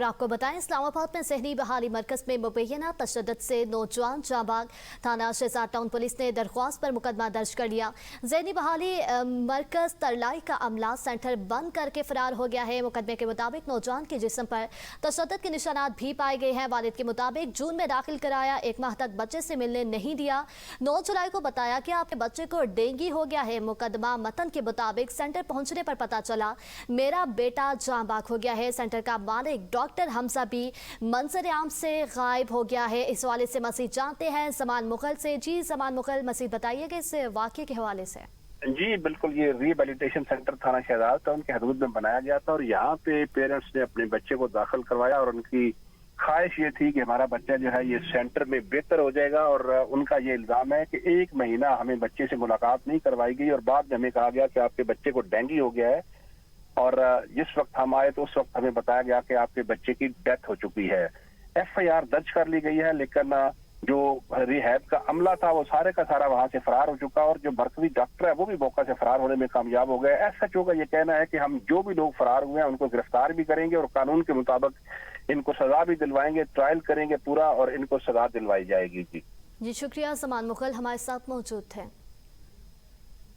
आपको बताएं, इस्लामाबाद में ज़हनी बहाली मरकज में मुबैना तशद्दुद से नौजवान जांबाग। थाना शहजाद टाउन पुलिस ने दरख्वास्त पर मुकदमा दर्ज कर लिया। ज़हनी बहाली मरकज तरलाई का अमला सेंटर बंद करके फरार हो गया है। मुकदमे के मुताबिक नौजवान के जिस्म पर तशद्दुद के निशानात भी पाए गए हैं। वालिद के मुताबिक जून में दाखिल कराया, 1 माह तक बच्चे से मिलने नहीं दिया। 9 जुलाई को बताया कि आपके बच्चे को डेंगू हो गया है। मुकदमा मतन के मुताबिक सेंटर पहुंचने पर पता चला मेरा बेटा जांबाग हो गया है। सेंटर का मालिक डॉक्टर हमजा भी मंजर आम से गायब हो गया है। इस हवाले से मसीद जानते हैं जमान मुगल से। जी जमान मुगल, मसीद बताइएगा इस वाक़े के हवाले से। जी बिल्कुल, ये रिहेबिलिटेशन सेंटर थाना शहजाद टाउन के हदूद में बनाया गया था और यहाँ पे पेरेंट्स ने अपने बच्चे को दाखिल करवाया और उनकी ख्वाहिश ये थी कि हमारा बच्चा जो है ये सेंटर में बेहतर हो जाएगा। और उनका ये इल्जाम है कि 1 महीना हमें बच्चे से मुलाकात नहीं करवाई गई और बाद में हमें कहा गया कि आपके बच्चे को डेंगू हो गया है। और जिस वक्त हम आए तो उस वक्त हमें बताया गया कि आपके बच्चे की डेथ हो चुकी है। FIR दर्ज कर ली गई है, लेकिन जो रिहैब का अमला था वो सारे का सारा वहां से फरार हो चुका और जो मरकजी डॉक्टर है वो भी मौका से फरार होने में कामयाब हो गए। SHO का ये कहना है कि हम जो भी लोग फरार हुए हैं उनको गिरफ्तार भी करेंगे और कानून के मुताबिक इनको सजा भी दिलवाएंगे, ट्रायल करेंगे पूरा और इनको सजा दिलवाई जाएगी। जी शुक्रिया जमान मुगल हमारे साथ मौजूद थे।